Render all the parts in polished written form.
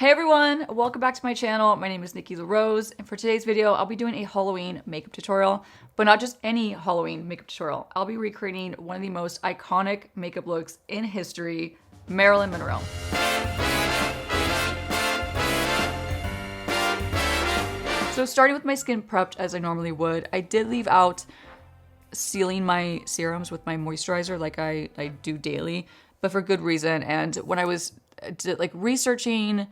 Hey everyone, welcome back to my channel. My name is Nikki LaRose, and for today's video, I'll be doing a Halloween makeup tutorial, but not just any Halloween makeup tutorial. I'll be recreating one of the most iconic makeup looks in history, Marilyn Monroe. So starting with my skin prepped as I normally would, I did leave out sealing my serums with my moisturizer like I do daily, but for good reason. And when I was researching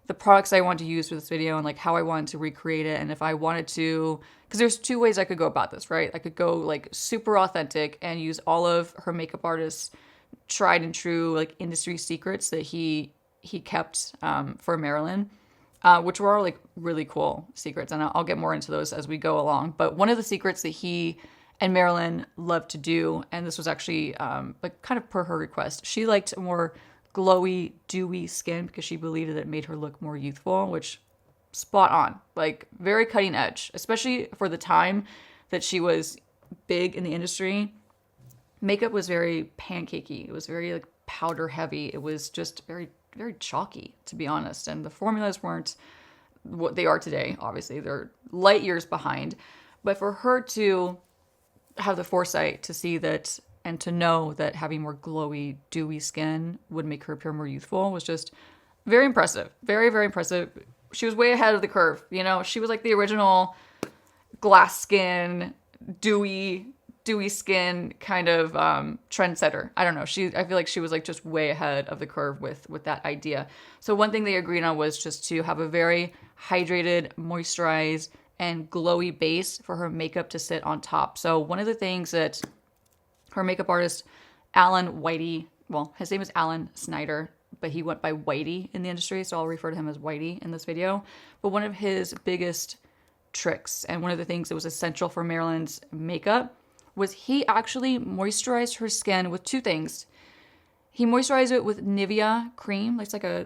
the products I wanted to use for this video and like how I wanted to recreate it, and if I wanted to, because there's two ways I could go about this, right? I could go like super authentic and use all of her makeup artist's tried and true like industry secrets that he kept for Marilyn, which were all like really cool secrets, and I'll get more into those as we go along. But one of the secrets that he and Marilyn loved to do, and this was actually like kind of per her request, she liked more glowy, dewy skin because she believed that it made her look more youthful, which spot on, like very cutting edge, especially for the time that she was big in the industry. Makeup was very pancakey. It was very like powder heavy. It was just very, very chalky, to be honest. And the formulas weren't what they are today. Obviously, they're light years behind. But for her to have the foresight to see that and to know that having more glowy, dewy skin would make her appear more youthful was just very impressive. Very, very impressive. She was way ahead of the curve. You know, she was like the original glass skin, dewy skin kind of trendsetter. I don't know. I feel like she was like just way ahead of the curve with that idea. So one thing they agreed on was just to have a very hydrated, moisturized, and glowy base for her makeup to sit on top. So one of the things that her makeup artist, Alan Whitey, well, his name is Alan Snyder, but he went by Whitey in the industry, so I'll refer to him as Whitey in this video. But one of his biggest tricks, and one of the things that was essential for Marilyn's makeup, was he actually moisturized her skin with two things. He moisturized it with Nivea cream, it's like a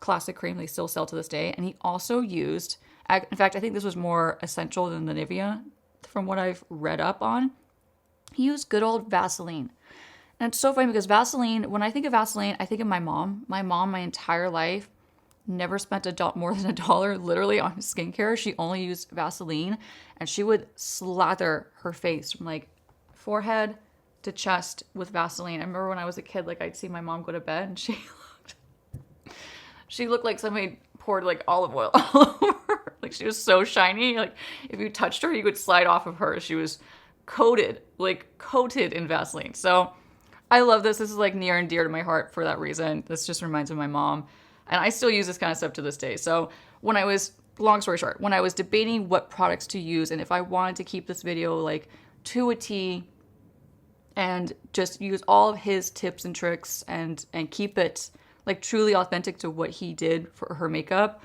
classic cream they still sell to this day, and he also used, in fact, I think this was more essential than the Nivea, from what I've read up on, he used good old Vaseline. And it's so funny because Vaseline, when I think of Vaseline, I think of my mom. My mom, my entire life, never spent more than $1 literally on skincare. She only used Vaseline, and she would slather her face from like forehead to chest with Vaseline. I remember when I was a kid, like I'd see my mom go to bed and she looked like somebody poured like olive oil all over her. Like she was so shiny. Like if you touched her, you would slide off of her. She was coated in Vaseline. So I love this. This is like near and dear to my heart for that reason. This just reminds me of my mom. And I still use this kind of stuff to this day. So long story short, when I was debating what products to use and if I wanted to keep this video like to a T and just use all of his tips and tricks and keep it like truly authentic to what he did for her makeup,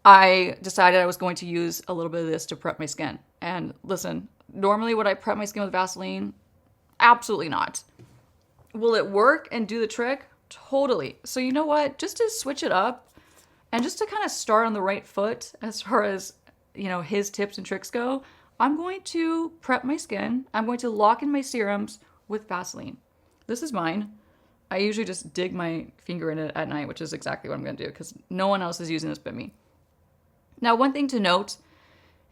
I decided I was going to use a little bit of this to prep my skin. And listen, normally would I prep my skin with Vaseline? Absolutely not. Will it work and do the trick? Totally. So you know what? Just to switch it up and just to kind of start on the right foot as far as, you know, his tips and tricks go, I'm going to prep my skin. I'm going to lock in my serums with Vaseline. This is mine. I usually just dig my finger in it at night, which is exactly what I'm going to do because no one else is using this but me. Now, one thing to note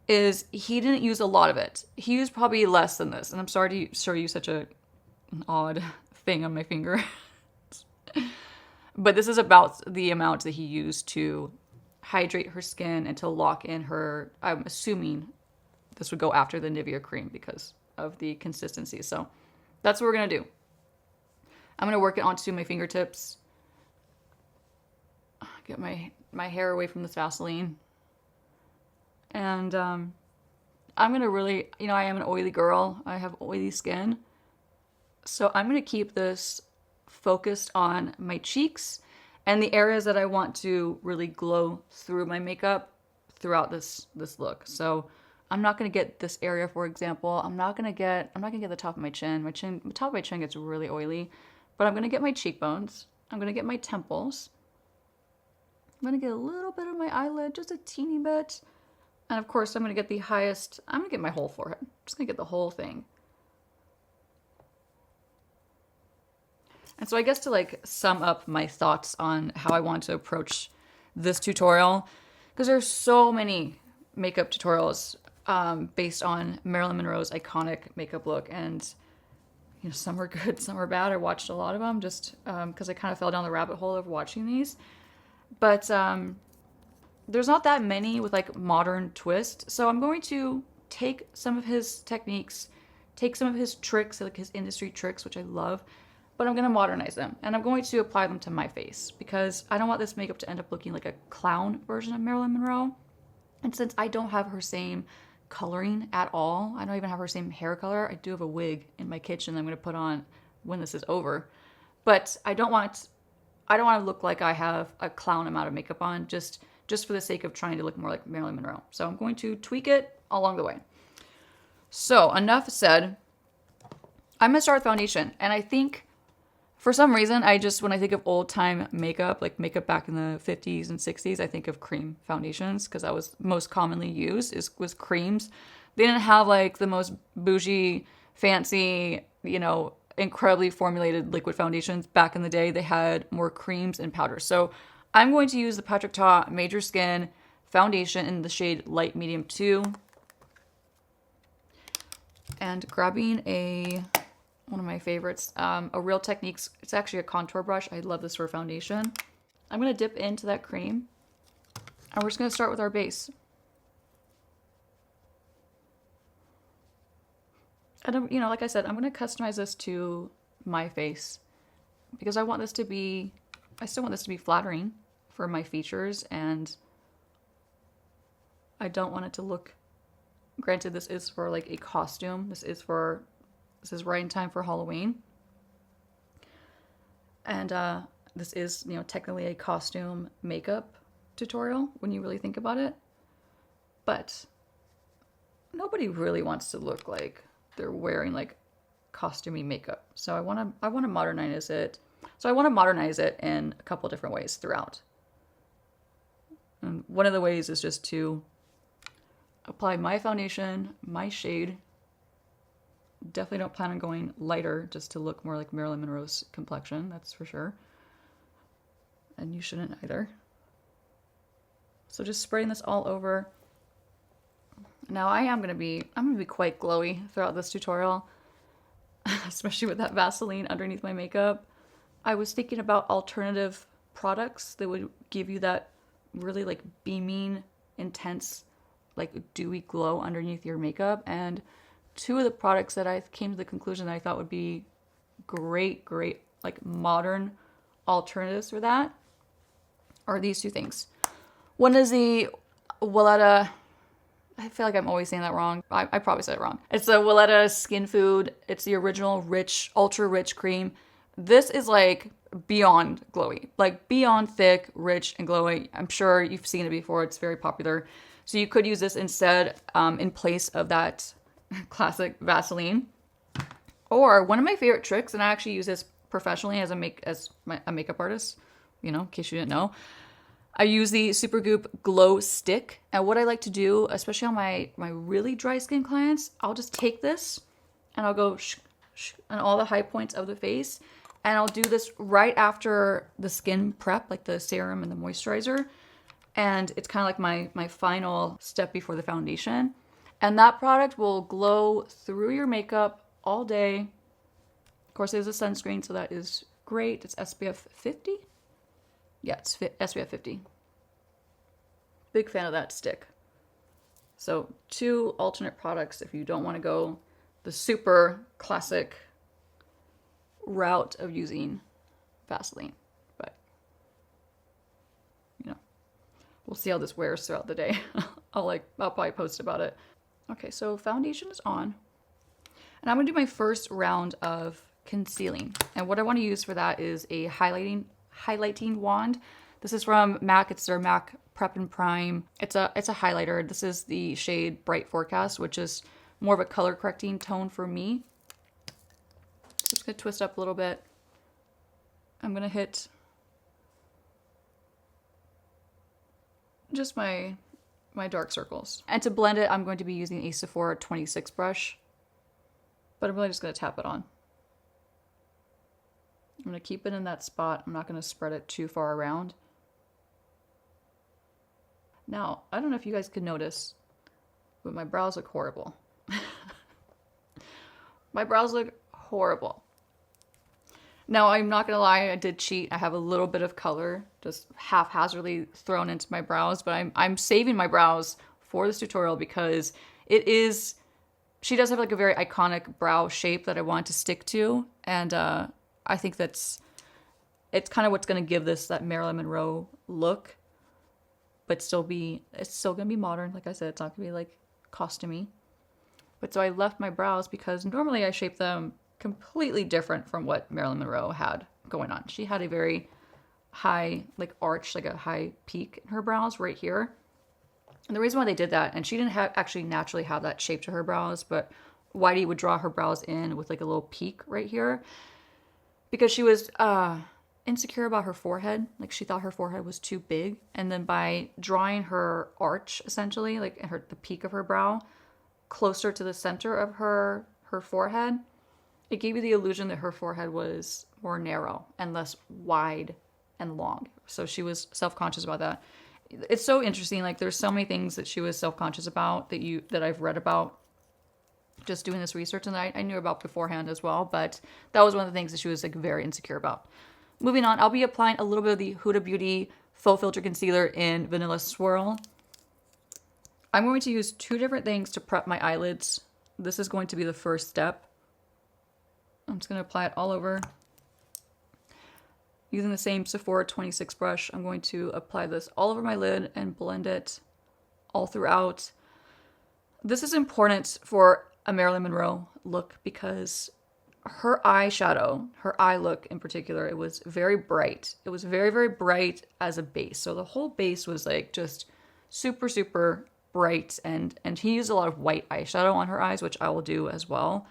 is he didn't use a lot of it. He used probably less than this. And I'm sorry to show you such an odd thing on my finger. But this is about the amount that he used to hydrate her skin and to lock in her, I'm assuming this would go after the Nivea cream because of the consistency. So that's what we're going to do. I'm going to work it onto my fingertips. Get my hair away from this Vaseline. And I'm going to really, you know, I am an oily girl. I have oily skin. So I'm going to keep this focused on my cheeks and the areas that I want to really glow through my makeup throughout this look. So I'm not going to get this area, for example. I'm not going to get the top of my chin. The top of my chin gets really oily. But I'm going to get my cheekbones. I'm going to get my temples. I'm going to get a little bit of my eyelid, just a teeny bit. And of course, I'm going to get I'm going to get my whole forehead. I'm just going to get the whole thing. And so I guess to like sum up my thoughts on how I want to approach this tutorial because there's so many makeup tutorials based on Marilyn Monroe's iconic makeup look, and you know, some were good, some were bad. I watched a lot of them just because I kind of fell down the rabbit hole of watching these. But there's not that many with like modern twist. So I'm going to take some of his techniques, take some of his tricks, like his industry tricks, which I love, but I'm going to modernize them. And I'm going to apply them to my face because I don't want this makeup to end up looking like a clown version of Marilyn Monroe. And since I don't have her same coloring at all, I don't even have her same hair color. I do have a wig in my kitchen that I'm going to put on when this is over. But I don't want to look like I have a clown amount of makeup on just for the sake of trying to look more like Marilyn Monroe. So I'm going to tweak it along the way. So enough said. I'm going to start with foundation. And I think for some reason, when I think of old time makeup, like makeup back in the 50s and 60s, I think of cream foundations because that was most commonly used was creams. They didn't have like the most bougie, fancy, you know, incredibly formulated liquid foundations. Back in the day, they had more creams and powders. So I'm going to use the Patrick Ta Major Skin foundation in the shade Light Medium 2. And grabbing one of my favorites, a Real Techniques. It's actually a contour brush. I love this for foundation. I'm going to dip into that cream. And we're just going to start with our base. And, you know, like I said, I'm going to customize this to my face because I still want this to be flattering for my features, and I don't want it to look, granted this is for like a costume. This is right in time for Halloween. And this is, you know, technically a costume makeup tutorial when you really think about it. But nobody really wants to look like they're wearing like costumey makeup. So I want to modernize it. So I want to modernize it in a couple different ways throughout. And one of the ways is just to apply my foundation, my shade. Definitely don't plan on going lighter just to look more like Marilyn Monroe's complexion, that's for sure. And you shouldn't either. So just spraying this all over. Now I'm gonna be quite glowy throughout this tutorial, especially with that Vaseline underneath my makeup. I was thinking about alternative products that would give you that really like beaming, intense, like dewy glow underneath your makeup. And two of the products that I came to the conclusion that I thought would be great, like modern alternatives for that are these two things. One is the weleda. I feel like I'm always saying that wrong. I probably said it wrong. It's the weleda Skin Food. It's the original rich, ultra rich cream. This is like beyond glowy, like beyond thick, rich, and glowy. I'm sure you've seen it before. It's very popular. So you could use this instead in place of that classic Vaseline. Or one of my favorite tricks, and I actually use this professionally as a makeup artist, you know, in case you didn't know. I use the Supergoop Glow Stick. And what I like to do, especially on my really dry skin clients, I'll just take this and I'll go on all the high points of the face. And I'll do this right after the skin prep, like the serum and the moisturizer. And it's kind of like my final step before the foundation. And that product will glow through your makeup all day. Of course, there's a sunscreen, so that is great. It's SPF 50. Yeah, it's SPF 50. Big fan of that stick. So 2 alternate products if you don't want to go the super classic route of using Vaseline. But, you know, we'll see how this wears throughout the day. I'll probably post about it. Okay, so foundation is on. And I'm going to do my first round of concealing. And what I want to use for that is a highlighting wand. This is from MAC. It's their MAC Prep and Prime. It's a highlighter. This is the shade Bright Forecast, which is more of a color correcting tone for me. Just gonna twist up a little bit. I'm gonna hit just my dark circles. And to blend it, I'm going to be using a Sephora 26 brush, but I'm really just gonna tap it on. I'm gonna keep it in that spot. I'm not gonna spread it too far around. Now, I don't know if you guys could notice, but my brows look horrible. My brows look horrible. Now, I'm not gonna lie, I did cheat. I have a little bit of color just haphazardly thrown into my brows, but I'm saving my brows for this tutorial because she does have like a very iconic brow shape that I want to stick to, and I think it's kind of what's gonna give this that Marilyn Monroe look, but it's still gonna be modern. Like I said, it's not gonna be like costumey. But so I left my brows because normally I shape them completely different from what Marilyn Monroe had going on. She had a very high like arch, like a high peak in her brows right here. And the reason why they did that, and she didn't actually naturally have that shape to her brows, but Whitey would draw her brows in with like a little peak right here because she was insecure about her forehead. Like she thought her forehead was too big. And then by drawing her arch, essentially, like the peak of her brow, closer to the center of her forehead, it gave you the illusion that her forehead was more narrow and less wide and long. So she was self-conscious about that. It's so interesting. Like there's so many things that she was self-conscious about that I've read about just doing this research, and I knew about beforehand as well, but that was one of the things that she was like very insecure about. Moving on, I'll be applying a little bit of the Huda Beauty Faux Filter Concealer in Vanilla Swirl. I'm going to use two different things to prep my eyelids. This is going to be the first step. I'm just going to apply it all over. Using the same Sephora 26 brush, I'm going to apply this all over my lid and blend it all throughout. This is important for a Marilyn Monroe look because her eyeshadow, her eye look in particular, it was very bright. It was very, very bright as a base. So the whole base was like just super, super bright, and he used a lot of white eyeshadow on her eyes, which I will do as well.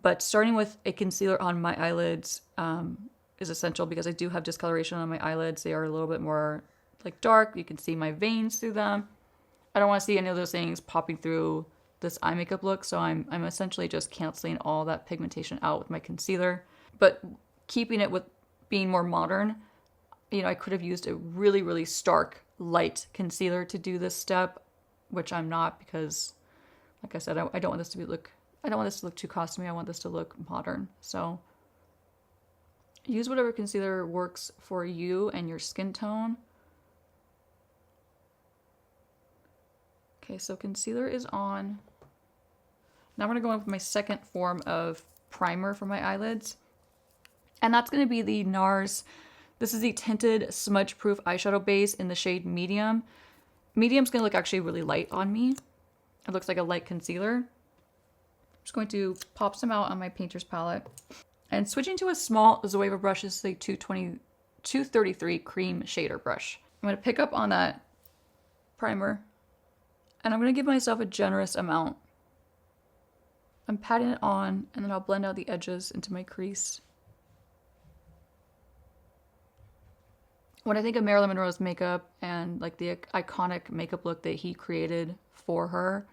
But starting with a concealer on my eyelids is essential because I do have discoloration on my eyelids. They are a little bit more like dark. You can see my veins through them. I don't want to see any of those things popping through this eye makeup look, so I'm essentially just canceling all that pigmentation out with my concealer. But keeping it with being more modern, you know, I could have used a really, really stark light concealer to do this step, which I'm not because, like I said, I don't want this to look too costumey. I want this to look modern. So use whatever concealer works for you and your skin tone. Okay, so concealer is on. Now I'm going to go in with my second form of primer for my eyelids. And that's going to be the Nars. This is the tinted smudge proof eyeshadow base in the shade medium. Medium's going to look actually really light on me. It looks like a light concealer. I'm just going to pop some out on my painter's palette. And switching to a small Zoeva brush, this is a 233 cream shader brush. I'm going to pick up on that primer. And I'm going to give myself a generous amount. I'm patting it on, and then I'll blend out the edges into my crease. When I think of Marilyn Monroe's makeup and like the iconic makeup look that he created for her,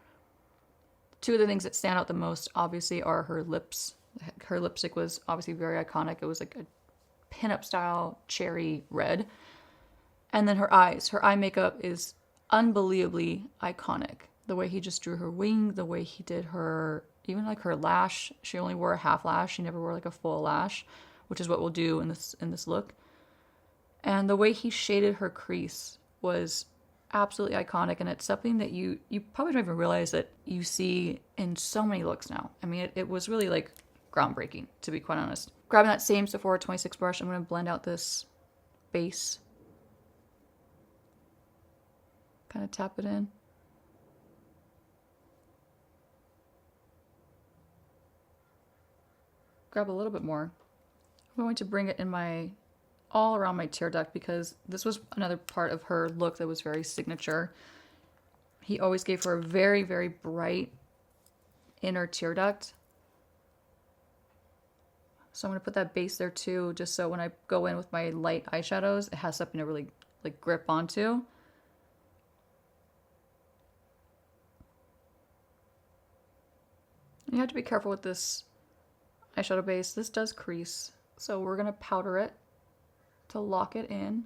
two of the things that stand out the most obviously are her lips. Her lipstick was obviously very iconic. It was like a pinup style cherry red. And then her eyes. Her eye makeup is unbelievably iconic. The way he just drew her wing, the way he did her, even like her lash. She only wore a half lash. She never wore like a full lash, which is what we'll do in this look. And the way he shaded her crease was absolutely iconic, and it's something that you probably don't even realize that you see in so many looks now. I mean, it was really like groundbreaking, to be quite honest. Grabbing that same Sephora 26 brush, I'm going to blend out this base. Kind of tap it in. Grab a little bit more. I'm going to bring it in all around my tear duct because this was another part of her look that was very signature. He always gave her a very, very bright inner tear duct. So I'm going to put that base there too, just so when I go in with my light eyeshadows, it has something to really like grip onto. You have to be careful with this eyeshadow base. This does crease, so we're going to powder it to lock it in.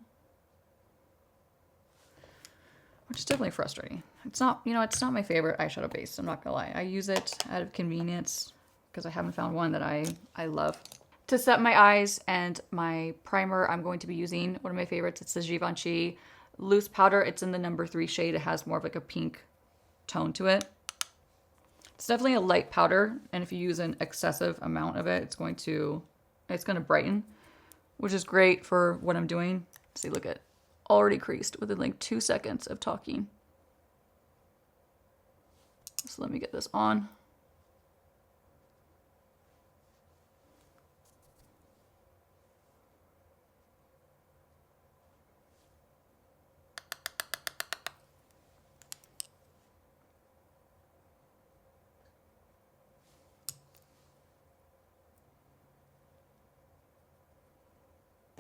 which is definitely frustrating. It's not, you know, it's not my favorite eyeshadow base. I'm not gonna lie. I use it out of convenience because I haven't found one that I love. To set my eyes and my primer, I'm going to be using one of my favorites. It's the Givenchy loose powder. It's in the number 3 shade. It has more of like a pink tone to it. It's definitely a light powder, and if you use an excessive amount of it, it's going to brighten, which is great for what I'm doing. See, look at, already creased within like 2 seconds of talking. So let me get this on.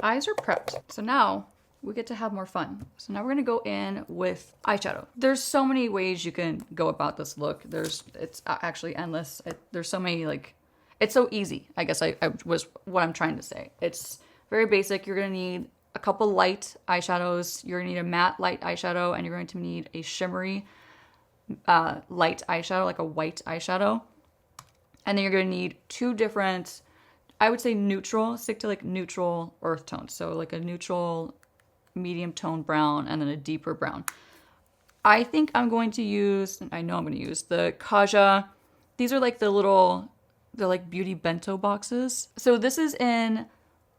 Eyes are prepped. So now we get to have more fun. So now we're gonna go in with eyeshadow. There's so many ways you can go about this look. It's actually endless. There's so many, like, it's so easy, I guess I was what I'm trying to say. It's very basic. You're gonna need a couple light eyeshadows. You're gonna need a matte light eyeshadow, and you're going to need a shimmery light eyeshadow, like a white eyeshadow. And then you're gonna need 2 different, I would say neutral, stick to like neutral earth tones. So like a neutral medium tone brown and then a deeper brown. I think I'm going to use, I know I'm going to use the Kaja. These are like they're like beauty bento boxes. So this is in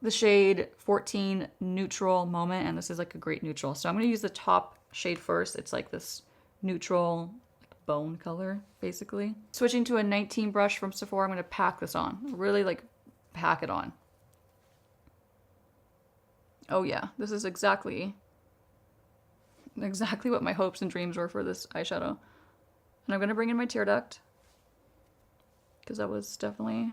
the shade 14 Neutral Moment, and this is like a great neutral. So I'm going to use the top shade first. It's like this neutral bone color, basically. Switching to a 19 brush from Sephora, I'm going to pack this on. Really like pack it on. Oh yeah, this is exactly what my hopes and dreams were for this eyeshadow. And I'm gonna bring in my tear duct because that was definitely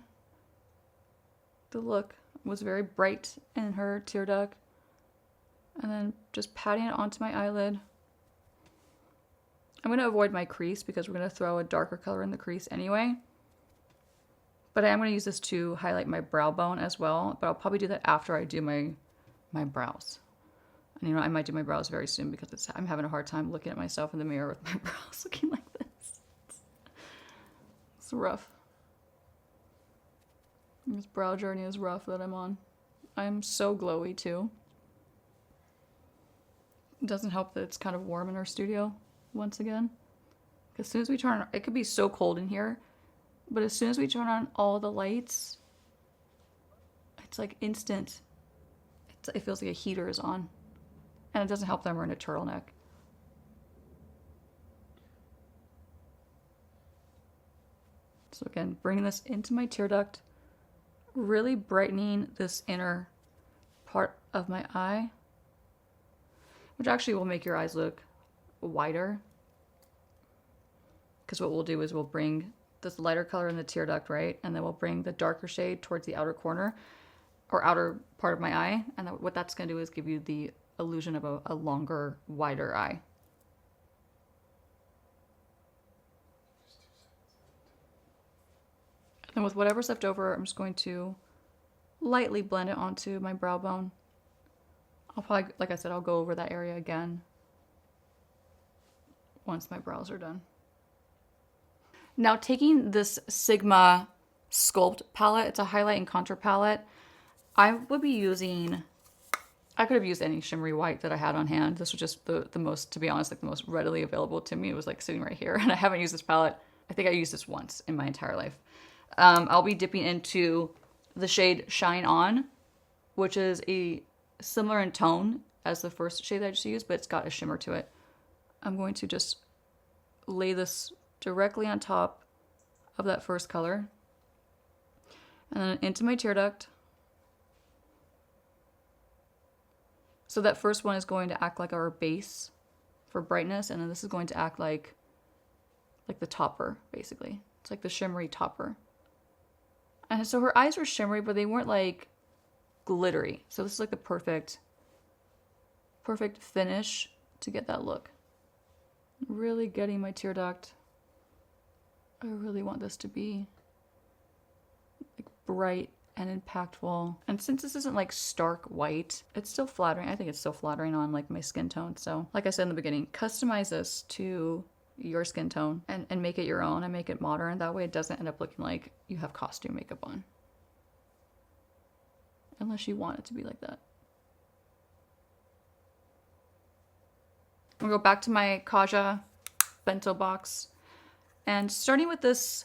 the look. It was very bright in her tear duct. And then just patting it onto my eyelid. I'm gonna avoid my crease because we're gonna throw a darker color in the crease anyway. But I am going to use this to highlight my brow bone as well. But I'll probably do that after I do my brows. And you know, I might do my brows very soon because I'm having a hard time looking at myself in the mirror with my brows looking like this. It's rough. This brow journey is rough that I'm on. I'm so glowy too. It doesn't help that it's kind of warm in our studio once again. As soon as we turn on, it could be so cold in here. But as soon as we turn on all the lights, it's like instant. It feels like a heater is on. And it doesn't help that I'm wearing a turtleneck. So again, bringing this into my tear duct, really brightening this inner part of my eye, which actually will make your eyes look wider. Because what we'll do is we'll bring this lighter color in the tear duct, right? And then we'll bring the darker shade towards the outer corner or outer part of my eye. And what that's going to do is give you the illusion of a longer, wider eye. And with whatever's left over, I'm just going to lightly blend it onto my brow bone. I'll probably, like I said, I'll go over that area again once my brows are done. Now taking this Sigma Sculpt palette, it's a highlight and contour palette. I would be using, I could have used any shimmery white that I had on hand. This was just the most, to be honest, like the most readily available to me. It was like sitting right here, and I haven't used this palette. I think I used this once in my entire life. I'll be dipping into the shade Shine On, which is a similar in tone as the first shade that I just used, but it's got a shimmer to it. I'm going to just lay this directly on top of that first color and then into my tear duct. So that first one is going to act like our base for brightness, and then this is going to act like the topper, basically. It's like the shimmery topper. And so her eyes were shimmery, but they weren't like glittery. So this is like the perfect finish to get that look. Really getting my tear duct. I really want this to be like bright and impactful. And since this isn't like stark white, it's still flattering. I think it's still flattering on like my skin tone. So like I said in the beginning, customize this to your skin tone and make it your own and make it modern. That way it doesn't end up looking like you have costume makeup on. Unless you want it to be like that. I'm gonna go back to my Kaja bento box. And starting with this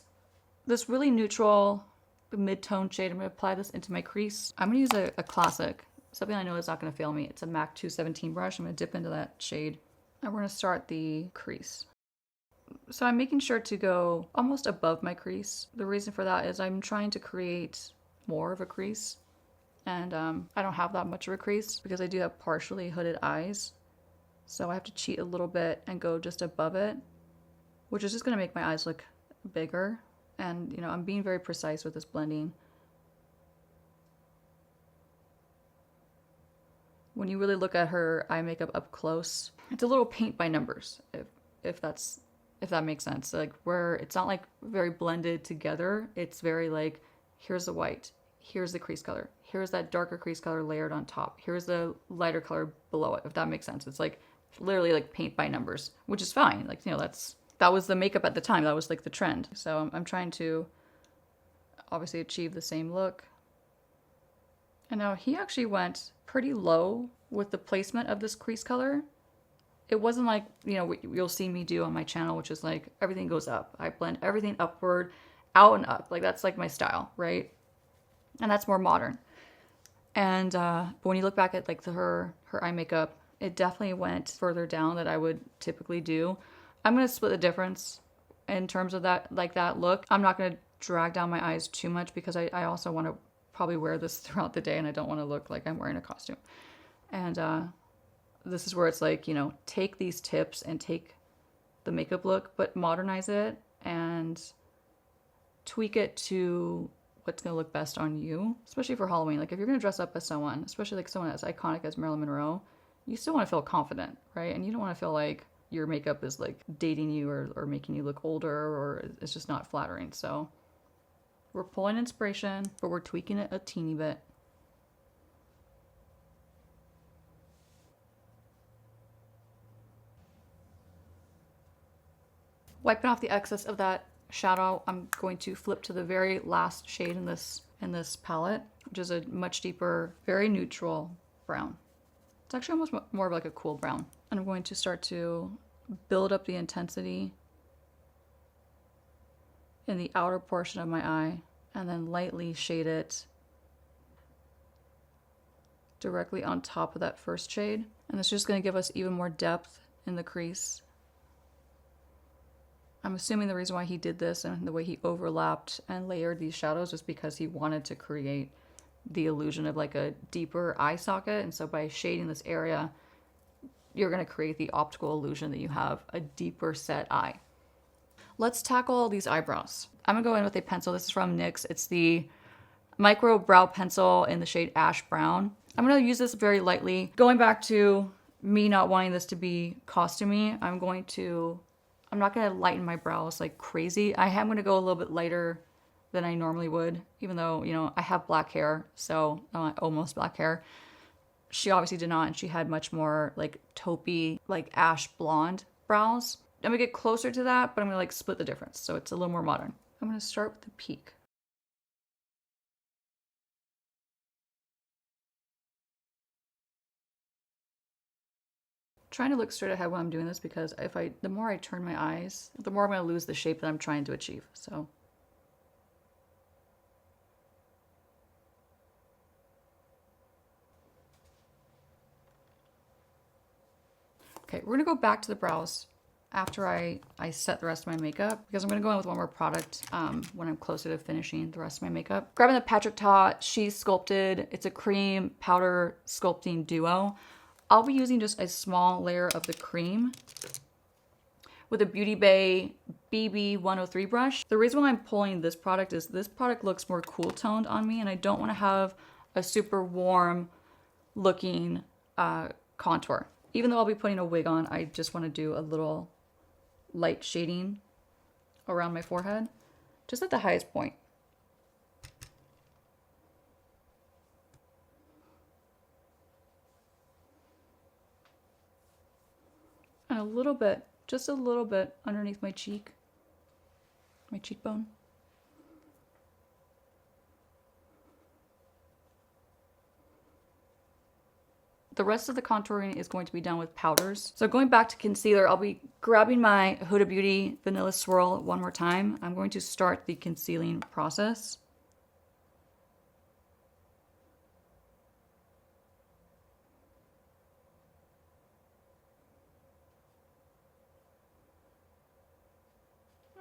really neutral mid-tone shade, I'm gonna apply this into my crease. I'm gonna use a classic, something I know is not gonna fail me. It's a MAC 217 brush. I'm gonna dip into that shade. And we're gonna start the crease. So I'm making sure to go almost above my crease. The reason for that is I'm trying to create more of a crease. And I don't have that much of a crease because I do have partially hooded eyes. So I have to cheat a little bit and go just above it, which is just gonna make my eyes look bigger. And you know, I'm being very precise with this blending. When you really look at her eye makeup up close, it's a little paint by numbers, if that makes sense. Like where it's not like very blended together. It's very like, here's the white, here's the crease color, here's that darker crease color layered on top, here's the lighter color below it, if that makes sense. It's like literally like paint by numbers, which is fine. Like, you know, that was the makeup at the time. That was like the trend. So I'm trying to obviously achieve the same look. And now he actually went pretty low with the placement of this crease color. It wasn't like, you know, what you'll see me do on my channel, which is like everything goes up. I blend everything upward, out and up. Like that's like my style, right? And that's more modern. And but when you look back at like her eye makeup, it definitely went further down than I would typically do. I'm going to split the difference in terms of that, like that look. I'm not going to drag down my eyes too much because I also want to probably wear this throughout the day and I don't want to look like I'm wearing a costume. And this is where it's like, you know, take these tips and take the makeup look, but modernize it and tweak it to what's going to look best on you, especially for Halloween. Like if you're going to dress up as someone, especially like someone as iconic as Marilyn Monroe, you still want to feel confident, right? And you don't want to feel like your makeup is like dating you or making you look older or it's just not flattering. So we're pulling inspiration, but we're tweaking it a teeny bit. Wiping off the excess of that shadow, I'm going to flip to the very last shade in this palette, which is a much deeper, very neutral brown. It's actually almost more of like a cool brown. And I'm going to start to build up the intensity in the outer portion of my eye and then lightly shade it directly on top of that first shade. And it's just going to give us even more depth in the crease. I'm assuming the reason why he did this and the way he overlapped and layered these shadows was because he wanted to create the illusion of like a deeper eye socket. And so by shading this area, you're going to create the optical illusion that you have a deeper set eye. Let's tackle these eyebrows. I'm going to go in with a pencil. This is from NYX. It's the Micro Brow Pencil in the shade Ash Brown. I'm going to use this very lightly. Going back to me not wanting this to be costumey, I'm not going to lighten my brows like crazy. I am going to go a little bit lighter than I normally would, even though, you know, I have black hair, so almost black hair. She obviously did not, and she had much more like taupey, like ash blonde brows. I'm gonna get closer to that, but I'm gonna like split the difference, so it's a little more modern. I'm gonna start with the peak. Trying to look straight ahead when I'm doing this because the more I turn my eyes, the more I'm gonna lose the shape that I'm trying to achieve. So. Okay, we're gonna go back to the brows after I set the rest of my makeup because I'm gonna go in with one more product when I'm closer to finishing the rest of my makeup. Grabbing the Patrick Ta She's Sculpted. It's a cream powder sculpting duo. I'll be using just a small layer of the cream with a Beauty Bay BB 103 brush. The reason why I'm pulling this product is this product looks more cool toned on me and I don't wanna have a super warm looking contour. Even though I'll be putting a wig on, I just want to do a little light shading around my forehead, just at the highest point. a little bit, just a little bit underneath my cheek, my cheekbone. The rest of the contouring is going to be done with powders. So going back to concealer, I'll be grabbing my Huda Beauty Vanilla Swirl one more time. I'm going to start the concealing process.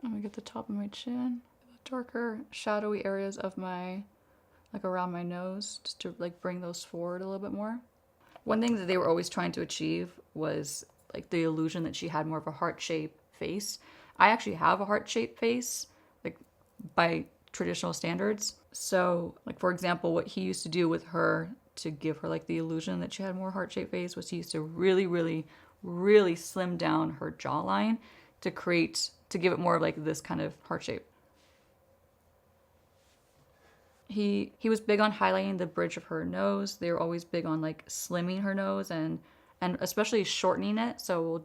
I'm gonna get the top of my chin, the darker shadowy areas of my, like around my nose, just to like bring those forward a little bit more. One thing that they were always trying to achieve was like the illusion that she had more of a heart-shaped face. I actually have a heart-shaped face, like by traditional standards. So like, for example, what he used to do with her to give her like the illusion that she had more heart-shaped face was he used to really, really, really slim down her jawline to give it more of like this kind of heart shape. He was big on highlighting the bridge of her nose. They were always big on like slimming her nose and especially shortening it. So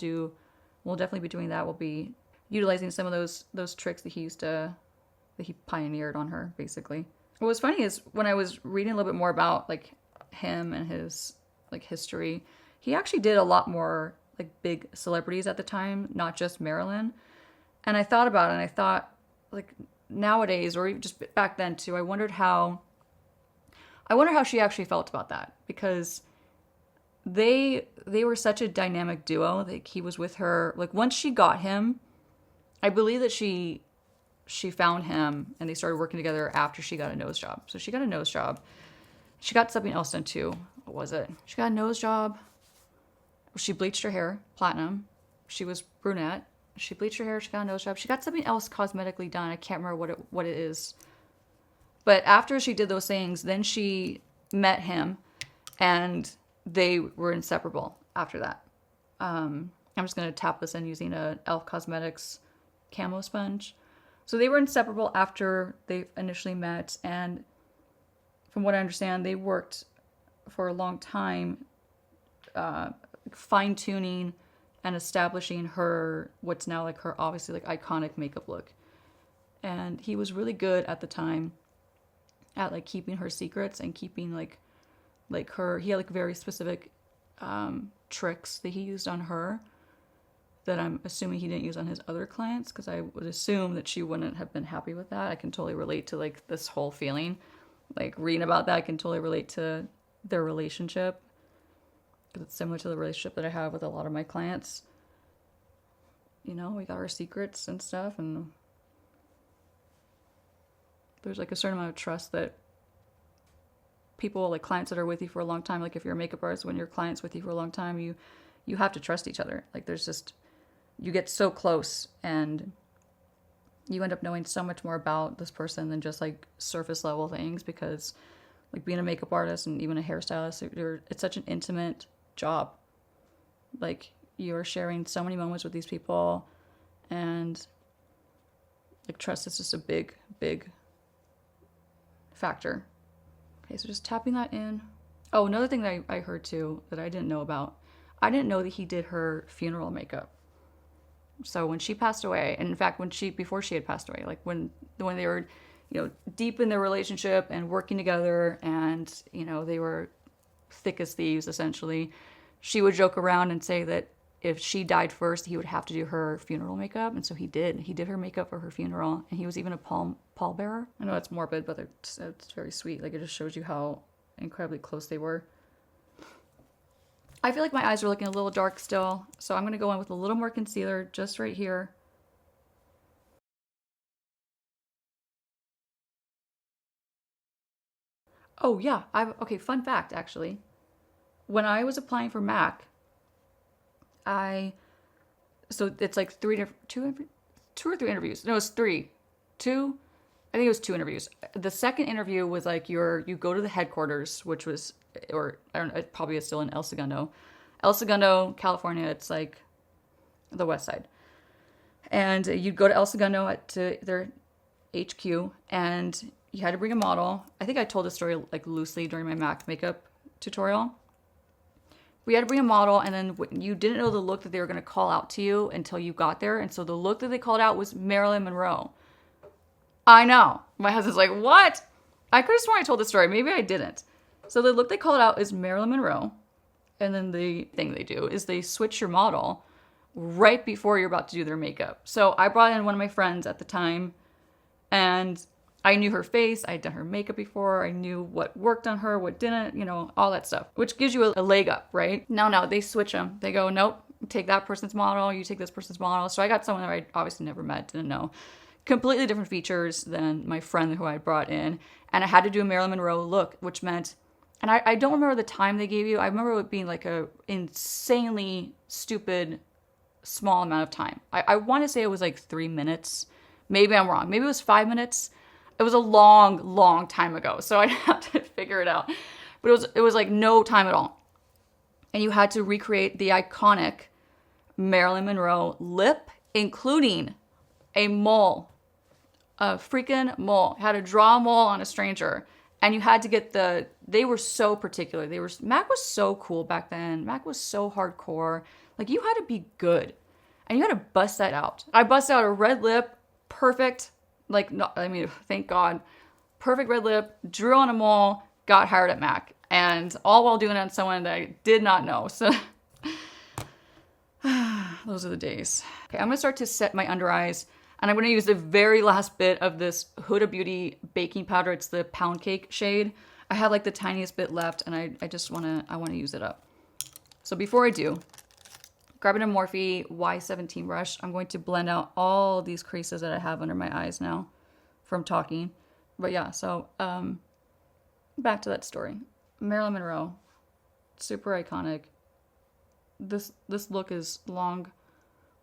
we'll definitely be doing that. We'll be utilizing some of those tricks that he pioneered on her, basically. What was funny is when I was reading a little bit more about like him and his like history, he actually did a lot more like big celebrities at the time, not just Marilyn. And I thought about it, and I thought like nowadays, or even just back then too, I wonder how she actually felt about that, because they were such a dynamic duo. Like he was with her, like once she got him, I believe that she found him and they started working together after she got a nose job. So she got a nose job. She got something else done too. What was it? She got a nose job. She bleached her hair platinum. She was brunette. She bleached her hair. She got a nose job. She got something else cosmetically done. I can't remember what it is. But after she did those things, then she met him, and they were inseparable after that. I'm just gonna tap this in using a e.l.f. Cosmetics camo sponge. So they were inseparable after they initially met, and from what I understand, they worked for a long time, fine-tuning and establishing her, what's now like her obviously like iconic makeup look. And he was really good at the time at like keeping her secrets and keeping like her, he had like very specific tricks that he used on her that I'm assuming he didn't use on his other clients, because I would assume that she wouldn't have been happy with that. I can totally relate to like this whole feeling, like reading about that. I can totally relate to their relationship, because it's similar to the relationship that I have with a lot of my clients. You know, we got our secrets and stuff, and there's like a certain amount of trust that people, like clients that are with you for a long time, like if you're a makeup artist, when your client's with you for a long time, you have to trust each other. Like there's just, you get so close and you end up knowing so much more about this person than just like surface level things, because like being a makeup artist and even a hairstylist, it's such an intimate job. Like you're sharing so many moments with these people, and like trust is just a big factor. Okay, so just tapping that in. Oh, another thing that I heard too that I didn't know about, I didn't know that he did her funeral makeup. So when she passed away, and in fact before she had passed away, like when they were, you know, deep in their relationship and working together, and you know they were thick as thieves essentially, she would joke around and say that if she died first, he would have to do her funeral makeup. And so he did her makeup for her funeral, and he was even a pallbearer. I know it's morbid, but it's very sweet. Like it just shows you how incredibly close they were. I feel like my eyes are looking a little dark still, so I'm going to go in with a little more concealer just right here. Oh yeah, okay, fun fact actually. When I was applying for MAC, so it's like two or three interviews. No, it's three. Two, I think it was two interviews. The second interview was like you go to the headquarters, which was, or I don't know, it probably is still in El Segundo, California. It's like the west side. And you'd go to El Segundo to their HQ, and you had to bring a model. I think I told this story like loosely during my MAC makeup tutorial. we had to bring a model, and then you didn't know the look that they were going to call out to you until you got there. And so the look that they called out was Marilyn Monroe. I know. My husband's like, what? I could have sworn I told the story. Maybe I didn't. So the look they called out is Marilyn Monroe. And then the thing they do is they switch your model right before you're about to do their makeup. So I brought in one of my friends at the time, and I knew her face. I had done her makeup before. I knew what worked on her, what didn't, you know, all that stuff, which gives you a leg up, right? No, they switch them. They go, nope, take that person's model. You take this person's model. So I got someone that I obviously never met, didn't know. Completely different features than my friend who I brought in. And I had to do a Marilyn Monroe look, which meant, and I don't remember the time they gave you. I remember it being like a insanely stupid small amount of time. I want to say it was like 3 minutes. Maybe I'm wrong. Maybe it was 5 minutes. It was a long time ago, so I'd have to figure it out. But it was like no time at all. And you had to recreate the iconic Marilyn Monroe lip, including a mole. A freaking mole. Had to draw a mole on a stranger. And you had to get they were so particular. Mac was so cool back then. Mac was so hardcore. Like, you had to be good. And you had to bust that out. I busted out a red lip, perfect. Like, no, I mean, thank God. Perfect red lip, drew on a mole, got hired at Mac. And all while doing it on someone that I did not know. So, those are the days. Okay, I'm going to start to set my under eyes. And I'm going to use the very last bit of this Huda Beauty baking powder. It's the pound cake shade. I have like the tiniest bit left, and I just want to use it up. So before I do, grabbing a Morphe Y17 brush, I'm going to blend out all these creases that I have under my eyes now from talking. But yeah, so back to that story. Marilyn Monroe, super iconic. This look is long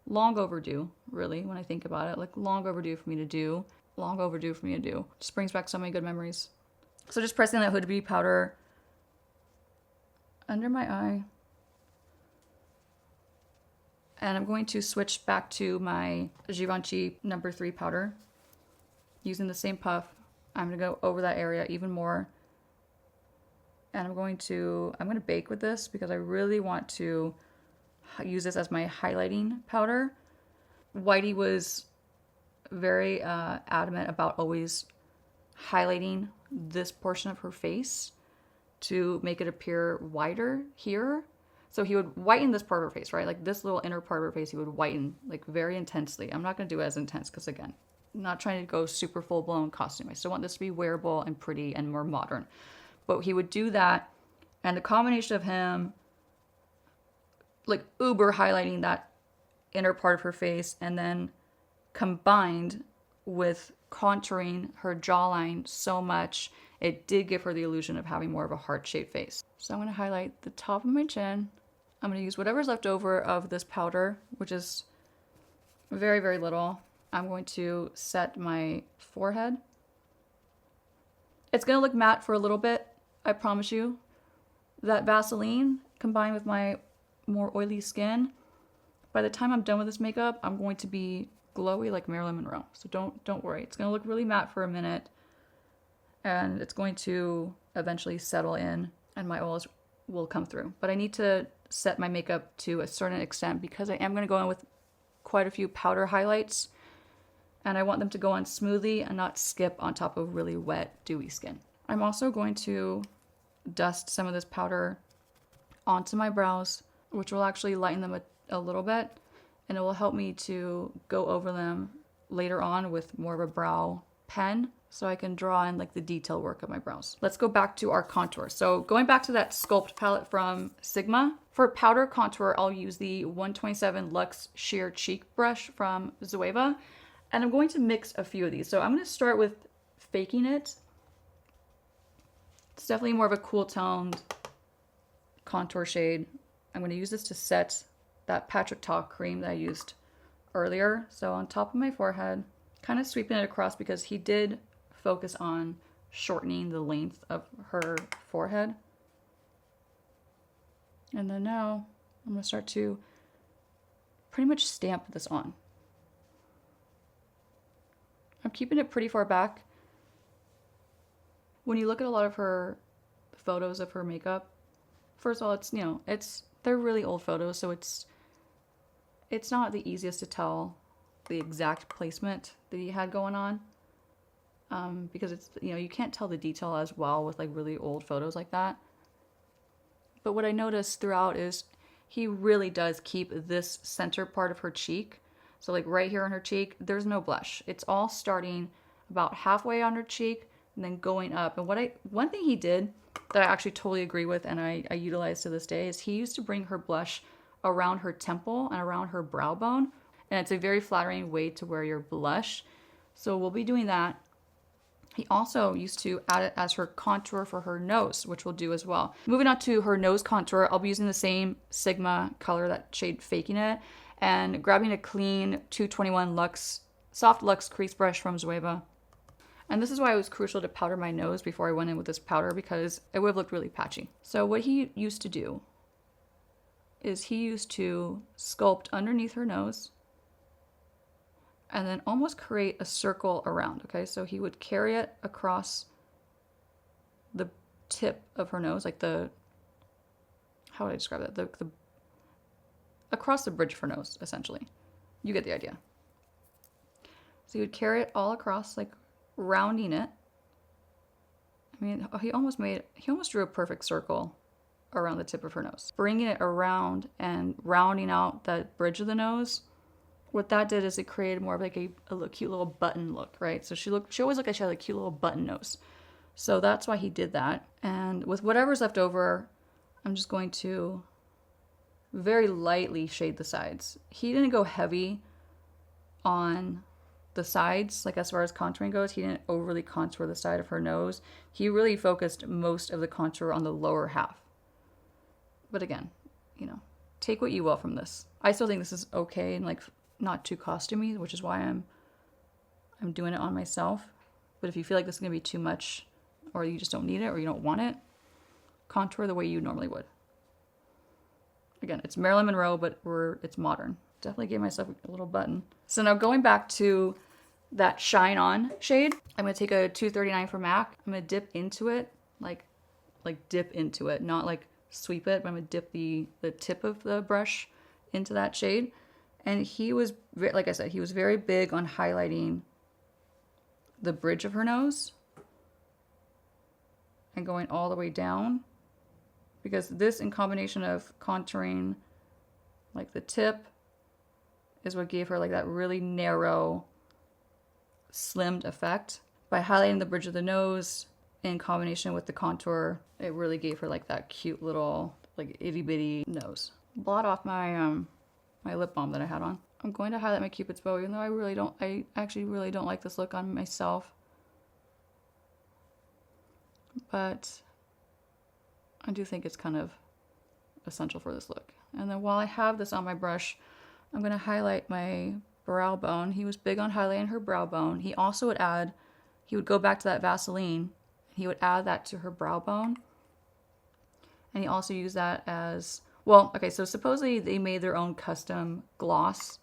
overdue, really, when I think about it. Like, long overdue for me to do. Long overdue for me to do. Just brings back so many good memories. So just pressing that Huda Beauty powder under my eye. And I'm going to switch back to my Givenchy No. 3 powder. Using the same puff. I'm going to go over that area even more. And I'm going to bake with this because I really want to use this as my highlighting powder. Whitey was very adamant about always highlighting this portion of her face to make it appear whiter here. So he would whiten this part of her face, right? Like this little inner part of her face, he would whiten like very intensely. I'm not going to do it as intense because, again, I'm not trying to go super full-blown costume. I still want this to be wearable and pretty and more modern. But he would do that, and the combination of him like uber highlighting that inner part of her face and then combined with contouring her jawline so much, it did give her the illusion of having more of a heart-shaped face. So I'm going to highlight the top of my chin. I'm going to use whatever's left over of this powder, which is very, very little. I'm going to set my forehead. It's going to look matte for a little bit, I promise you. That Vaseline combined with my more oily skin, by the time I'm done with this makeup, I'm going to be glowy like Marilyn Monroe. So don't worry. It's going to look really matte for a minute, and it's going to eventually settle in, and my oils will come through. But I need to set my makeup to a certain extent because I am going to go in with quite a few powder highlights, and I want them to go on smoothly and not skip on top of really wet, dewy skin. I'm also going to dust some of this powder onto my brows, which will actually lighten them a little bit, and it will help me to go over them later on with more of a brow pen so I can draw in like the detail work of my brows. Let's go back to our contour. So going back to that Sculpt palette from Sigma, for powder contour, I'll use the 127 Luxe Sheer Cheek brush from Zoeva, and I'm going to mix a few of these. So I'm going to start with Faking It. It's definitely more of a cool toned contour shade. I'm going to use this to set that Patrick Ta cream that I used earlier. So on top of my forehead, kind of sweeping it across because he did focus on shortening the length of her forehead. And then now I'm going to start to pretty much stamp this on. I'm keeping it pretty far back. When you look at a lot of her photos of her makeup, first of all, it's they're really old photos, so it's not the easiest to tell the exact placement that he had going on. Because it's, you know, you can't tell the detail as well with like really old photos like that. But what I noticed throughout is he really does keep this center part of her cheek. So like right here on her cheek, there's no blush. It's all starting about halfway on her cheek and then going up. And one thing he did that I actually totally agree with and I utilize to this day is he used to bring her blush around her temple and around her brow bone. And it's a very flattering way to wear your blush. So we'll be doing that. He also used to add it as her contour for her nose, which we'll do as well. Moving on to her nose contour, I'll be using the same Sigma color, that shade Faking It, and grabbing a clean 221 Luxe, Soft Luxe crease brush from Zoeva. And this is why it was crucial to powder my nose before I went in with this powder, because it would have looked really patchy. So what he used to do is he used to sculpt underneath her nose and then almost create a circle around, okay? So he would carry it across the tip of her nose, like how would I describe that? The across the bridge of her nose, essentially. You get the idea. So he would carry it all across, like rounding it. I mean, he almost drew a perfect circle around the tip of her nose. Bringing it around and rounding out that bridge of the nose, what that did is it created more of like a cute little button look, right? So she always looked like she had a cute little button nose. So that's why he did that. And with whatever's left over, I'm just going to very lightly shade the sides. He didn't go heavy on the sides, like as far as contouring goes. He didn't overly contour the side of her nose. He really focused most of the contour on the lower half. But again, you know, take what you will from this. I still think this is okay and like not too costumey, which is why I'm doing it on myself. But if you feel like this is gonna be too much, or you just don't need it, or you don't want it, contour the way you normally would. Again, it's Marilyn Monroe, but it's modern. Definitely gave myself a little button. So now going back to that Shine On shade, I'm gonna take a 239 from MAC. I'm gonna dip into it, like dip into it, not like sweep it, but I'm gonna dip the tip of the brush into that shade. And he was, like I said, he was very big on highlighting the bridge of her nose and going all the way down, because this, in combination of contouring like the tip, is what gave her like that really narrow, slimmed effect. By highlighting the bridge of the nose in combination with the contour, it really gave her like that cute little like itty bitty nose. Blot off my my lip balm that I had on. I'm going to highlight my Cupid's bow, even though I actually really don't like this look on myself. But I do think it's kind of essential for this look. And then while I have this on my brush, I'm going to highlight my brow bone. He was big on highlighting her brow bone. He also would go back to that Vaseline. He would add that to her brow bone. And he also used that as, well, okay, so supposedly they made their own custom gloss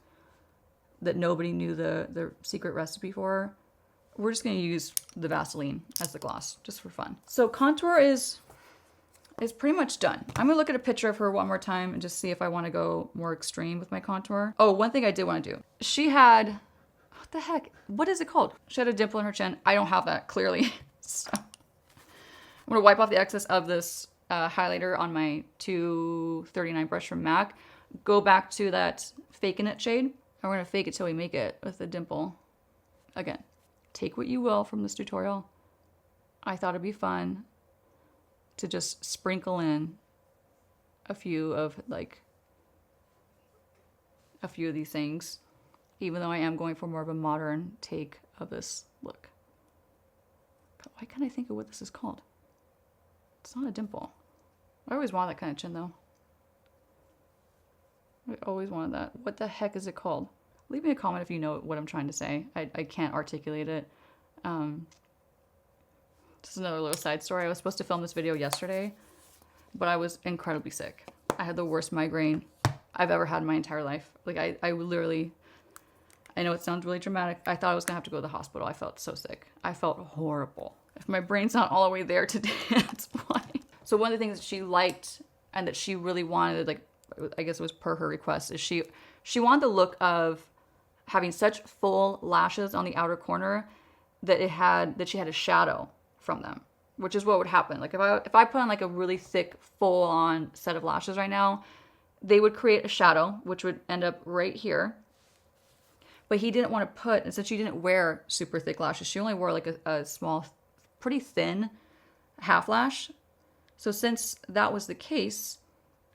that nobody knew the secret recipe for. We're just going to use the Vaseline as the gloss, just for fun. So contour is pretty much done. I'm going to look at a picture of her one more time and just see if I want to go more extreme with my contour. Oh, one thing I did want to do. She had, what the heck? What is it called? She had a dimple in her chin. I don't have that, clearly. So I'm going to wipe off the excess of this highlighter on my 239 brush from MAC. Go back to that Faking It shade. And we're going to fake it till we make it with a dimple. Again, take what you will from this tutorial. I thought it'd be fun to just sprinkle in a few of these things, even though I am going for more of a modern take of this look. But why can't I think of what this is called? It's not a dimple. I always wanted that kind of chin though. I always wanted that. What the heck is it called? Leave me a comment if you know what I'm trying to say. I can't articulate it. Just another little side story. I was supposed to film this video yesterday, but I was incredibly sick. I had the worst migraine I've ever had in my entire life. Like I literally, I know it sounds really dramatic. I thought I was gonna have to go to the hospital. I felt so sick. I felt horrible. If my brain's not all the way there today, that's why. So one of the things that she liked and that she really wanted, like I guess it was per her request, is she wanted the look of having such full lashes on the outer corner that she had a shadow from them, which is what would happen. Like if I put on like a really thick, full on set of lashes right now, they would create a shadow, which would end up right here. But he didn't want to put, and since she didn't wear super thick lashes, she only wore like a small, pretty thin half lash. So since that was the case,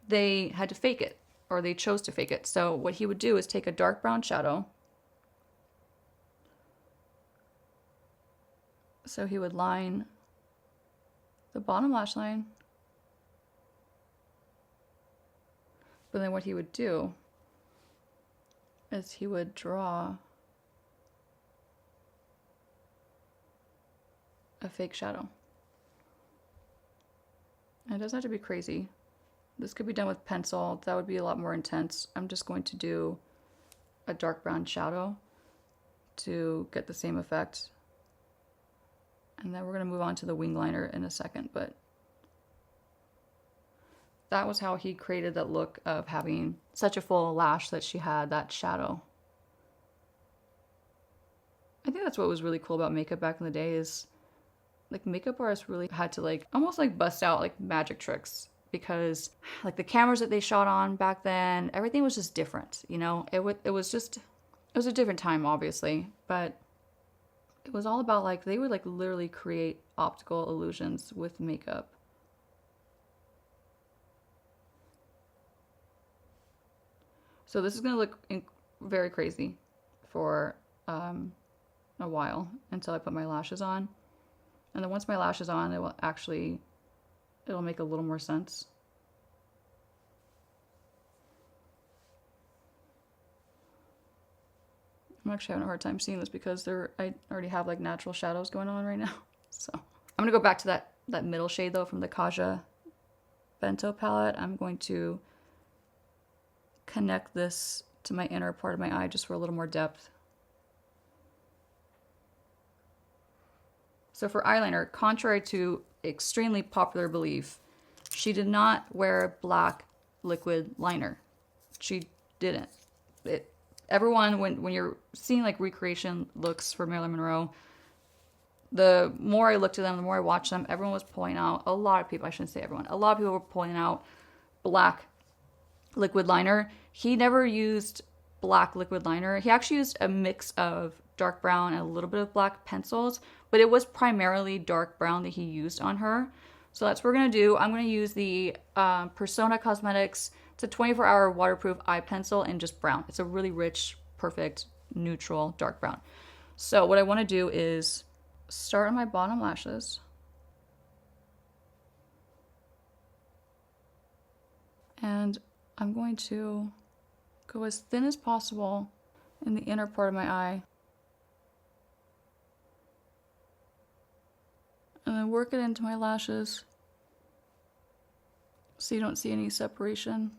they had to fake it, or they chose to fake it. So what he would do is take a dark brown shadow. So he would line the bottom lash line. But then what he would do is he would draw a fake shadow. And it doesn't have to be crazy. This could be done with pencil. That would be a lot more intense. I'm just going to do a dark brown shadow to get the same effect. And then we're going to move on to the wing liner in a second, but that was how he created that look of having such a full lash that she had that shadow. I think that's what was really cool about makeup back in the day, is like makeup artists really had to like almost like bust out like magic tricks, because like the cameras that they shot on back then, everything was just different, you know? It was a different time, obviously, but it was all about like, they would like literally create optical illusions with makeup. So this is going to look very crazy for a while until I put my lashes on. And then once my lash is on, it'll make a little more sense. I'm actually having a hard time seeing this because I already have like natural shadows going on right now. So I'm going to go back to that middle shade though from the Kaja Bento palette. I'm going to connect this to my inner part of my eye just for a little more depth. So for eyeliner, contrary to extremely popular belief, she did not wear black liquid liner. She didn't. Everyone, when you're seeing like recreation looks for Marilyn Monroe, the more I looked at them, the more I watched them, everyone was pulling out, a lot of people, I shouldn't say everyone, a lot of people were pulling out black liquid liner. He never used black liquid liner. He actually used a mix of dark brown and a little bit of black pencils, but it was primarily dark brown that he used on her. So that's what we're going to do. I'm going to use the Persona Cosmetics. It's a 24-hour waterproof eye pencil in just brown. It's a really rich, perfect, neutral, dark brown. So what I want to do is start on my bottom lashes. And I'm going to go as thin as possible in the inner part of my eye. And then work it into my lashes so you don't see any separation.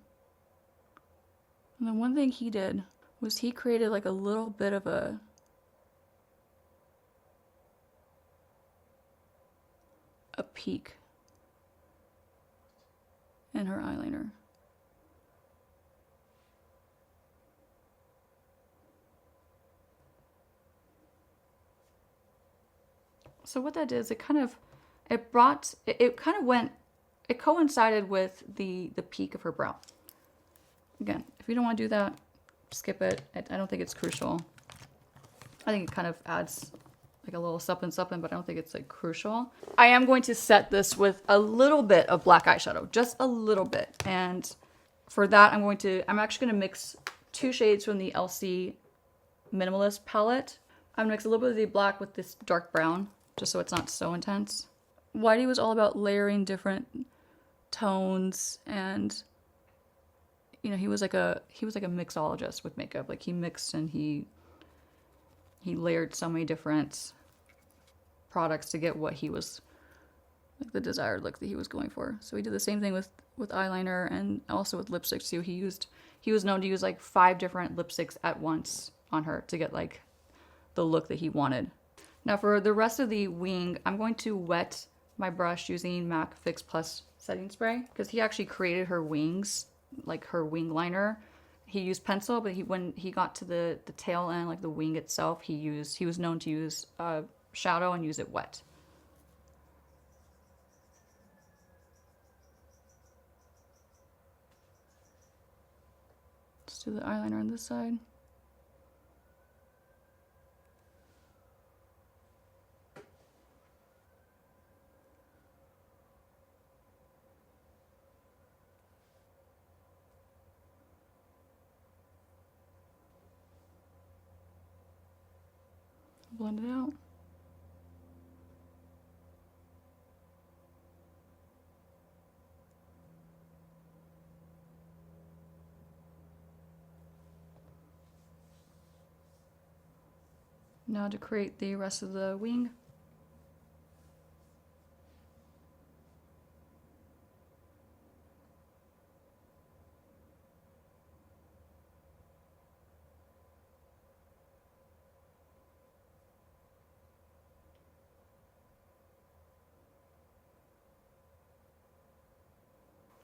And then one thing he did was he created like a little bit of a peak in her eyeliner. So what that did is it coincided with the peak of her brow. Again, if you don't want to do that, skip it. I don't think it's crucial. I think it kind of adds like a little something, but I don't think it's like crucial. I am going to set this with a little bit of black eyeshadow, just a little bit. And for that, I'm actually going to mix 2 shades from the Elcie Minimalist palette. I'm going to mix a little bit of the black with this dark brown, just so it's not so intense. Whitey was all about layering different tones, and you know, he was like a mixologist with makeup. Like he mixed and he layered so many different products to get what he was, like the desired look that he was going for. So he did the same thing with eyeliner and also with lipsticks too. He was known to use like 5 different lipsticks at once on her to get like the look that he wanted. Now for the rest of the wing, I'm going to wet my brush using MAC Fix Plus setting spray, because he actually created her wings like her wing liner, he used pencil, but when he got to the tail end, like the wing itself, he was known to use shadow and use it wet. Let's do the eyeliner on this side. Blend it out. Now to create the rest of the wing.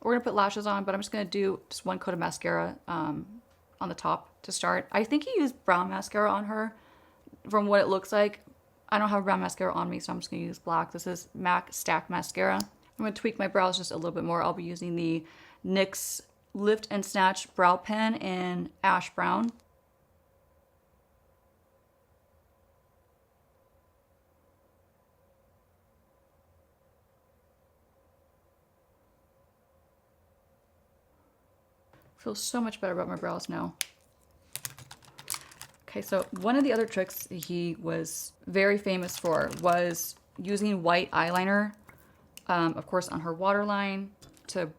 We're gonna put lashes on, but I'm just gonna do just one coat of mascara on the top to start. I think he used brown mascara on her from what it looks like. I don't have brown mascara on me, so I'm just gonna use black. This is MAC Stack Mascara. I'm gonna tweak my brows just a little bit more. I'll be using the NYX Lift and Snatch Brow Pen in Ash Brown. Feels so much better about my brows now. Okay, so one of the other tricks he was very famous for was using white eyeliner, of course, on her waterline to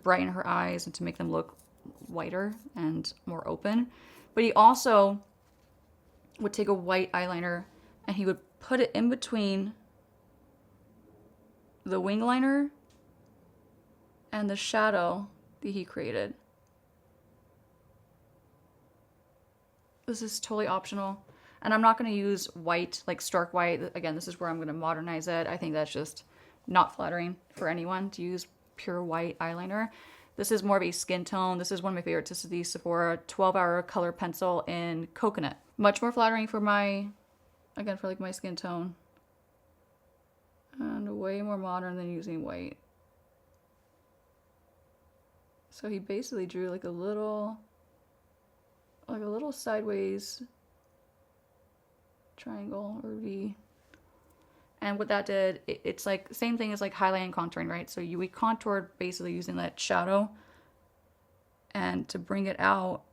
brighten her eyes and to make them look whiter and more open. But he also would take a white eyeliner and he would put it in between the wing liner and the shadow that he created. This is totally optional. And I'm not going to use white, like stark white. Again, this is where I'm going to modernize it. I think that's just not flattering for anyone to use pure white eyeliner. This is more of a skin tone. This is one of my favorites. This is the Sephora 12-hour color pencil in coconut. Much more flattering for my, again, for like my skin tone. And way more modern than using white. So he basically drew like a little sideways triangle or V. And what that did, it's like same thing as like highlighting and contouring, right? So we contoured basically using that shadow, and to bring it out,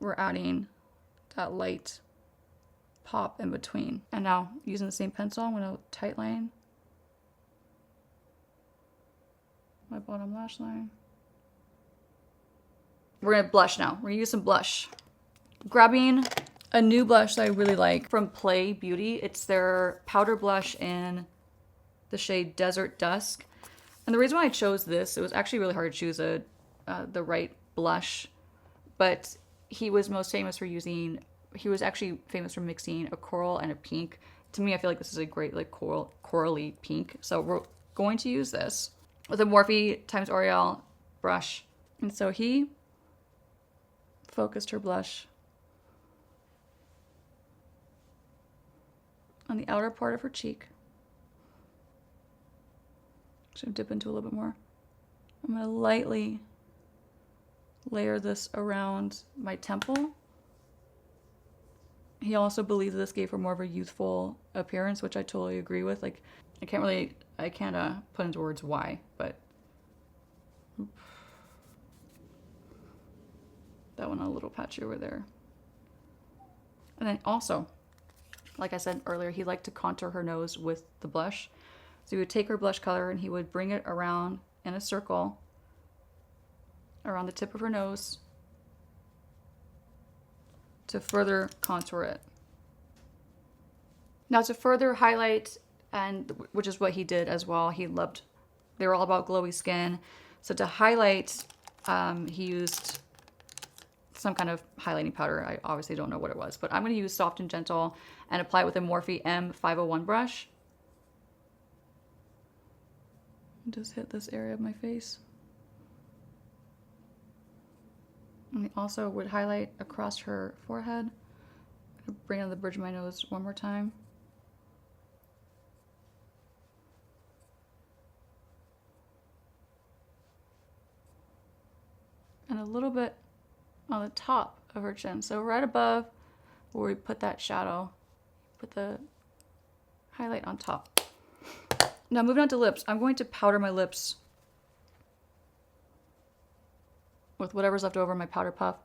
we're adding that light pop in between. And now using the same pencil, I'm gonna tight line my bottom lash line. We're gonna blush now. We're gonna use some blush. Grabbing a new blush that I really like from Pley Beauty. It's their powder blush in the shade Desert Dusk. And the reason why I chose this, it was actually really hard to choose the right blush, but he was most famous for he was actually famous for mixing a coral and a pink. To me, I feel like this is a great like corally pink. So we're going to use this with a Morphe times L'Oreal brush. And so he focused her blush on the outer part of her cheek. Should dip into a little bit more. I'm going to lightly layer this around my temple. He also believed this gave her more of a youthful appearance, which I totally agree with. Like, I can't put into words why, but that one a little patchy over there. And then also, like I said earlier, he liked to contour her nose with the blush. So he would take her blush color and he would bring it around in a circle around the tip of her nose to further contour it. Now to further highlight, and which is what he did as well, they were all about glowy skin. So to highlight, he used some kind of highlighting powder. I obviously don't know what it was, but I'm going to use Soft and Gentle and apply it with a Morphe M501 brush. Just hit this area of my face. And I also would highlight across her forehead. Bring on the bridge of my nose one more time. And a little bit on the top of her chin. So right above where we put that shadow, put the highlight on top. Now moving on to lips, I'm going to powder my lips with whatever's left over in my powder puff.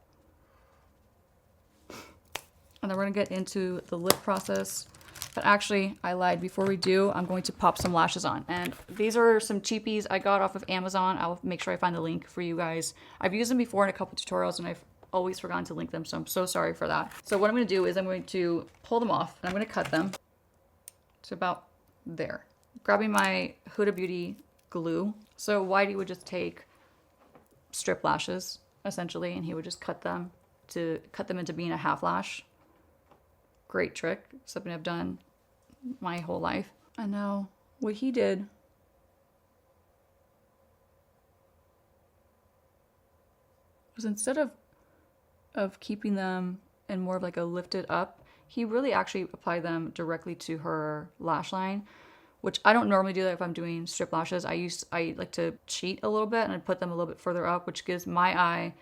And then we're gonna get into the lip process. But actually, I lied. Before we do, I'm going to pop some lashes on. And these are some cheapies I got off of Amazon. I'll make sure I find the link for you guys. I've used them before in a couple tutorials and I've always forgotten to link them, so I'm so sorry for that. So what I'm gonna do is I'm going to pull them off and I'm gonna cut them to about there. Grabbing my Huda Beauty glue. So Whitey would just take strip lashes, essentially, and he would just cut them into being a half lash. Great trick, something I've done my whole life. I know what he did was instead of keeping them in more of like a lifted up, he really actually applied them directly to her lash line, which I don't normally do that if I'm doing strip lashes. I like to cheat a little bit and I put them a little bit further up, which gives my eye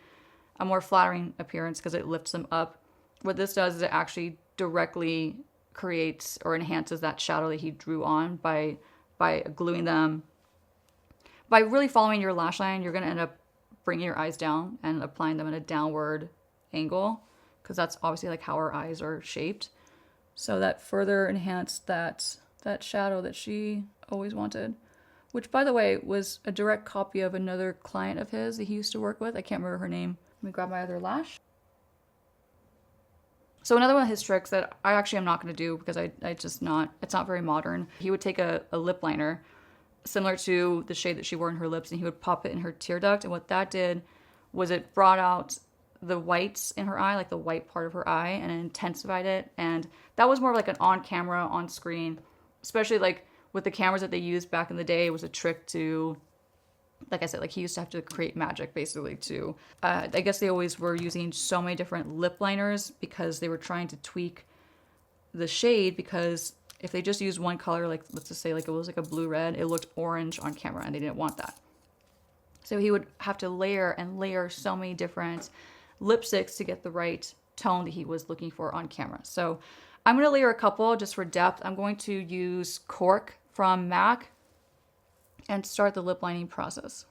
a more flattering appearance because it lifts them up. What this does is it actually directly creates or enhances that shadow that he drew on by gluing them. By really following your lash line, you're going to end up bringing your eyes down and applying them in a downward angle because that's obviously like how our eyes are shaped. So that further enhanced that shadow that she always wanted, which by the way was a direct copy of another client of his that he used to work with. I can't remember her name. Let me grab my other lash. So another one of his tricks that I actually am not going to do because it's not very modern. He would take a lip liner similar to the shade that she wore in her lips and he would pop it in her tear duct. And what that did was it brought out the whites in her eye, like the white part of her eye, and it intensified it. And that was more like an on camera, on screen, especially like with the cameras that they used back in the day. It was a trick to, like I said, like he used to have to create magic basically to, I guess they always were using so many different lip liners because they were trying to tweak the shade, because if they just used one color, like let's just say like it was like a blue red, it looked orange on camera and they didn't want that. So he would have to layer and layer so many different lipsticks to get the right tone that he was looking for on camera. So I'm going to layer a couple just for depth. I'm going to use Cork from MAC and start the lip lining process.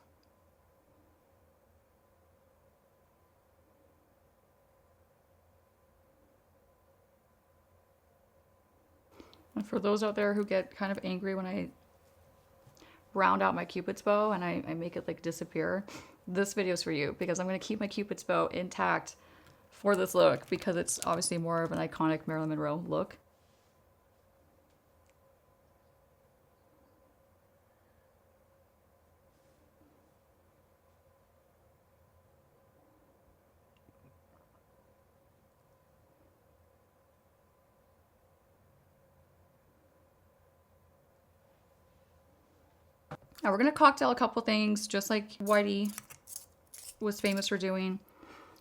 And for those out there who get kind of angry when I round out my Cupid's bow and I make it like disappear, this video is for you because I'm going to keep my Cupid's bow intact for this look because it's obviously more of an iconic Marilyn Monroe look. Now we're going to cocktail a couple things just like Whitey was famous for doing.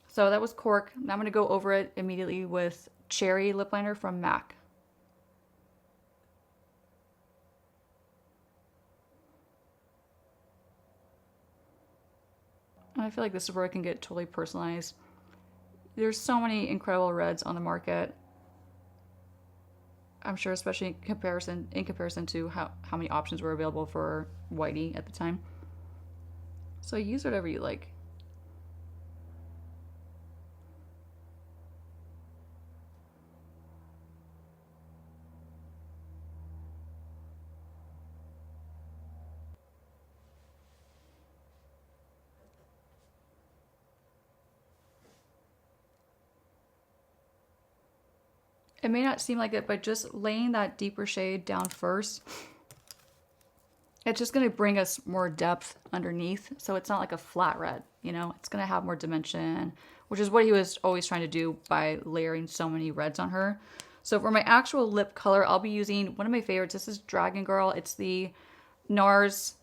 So that was Cork. Now I'm going to go over it immediately with Cherry lip liner from MAC. And I feel like this is where I can get totally personalized. There's so many incredible reds on the market. I'm sure, especially in comparison to how many options were available for Whitey at the time. So use whatever you like. It may not seem like it, but just laying that deeper shade down first, it's just going to bring us more depth underneath. So it's not like a flat red, you know, it's going to have more dimension, which is what he was always trying to do by layering so many reds on her. So for my actual lip color, I'll be using one of my favorites. This is Dragon Girl. It's the Nars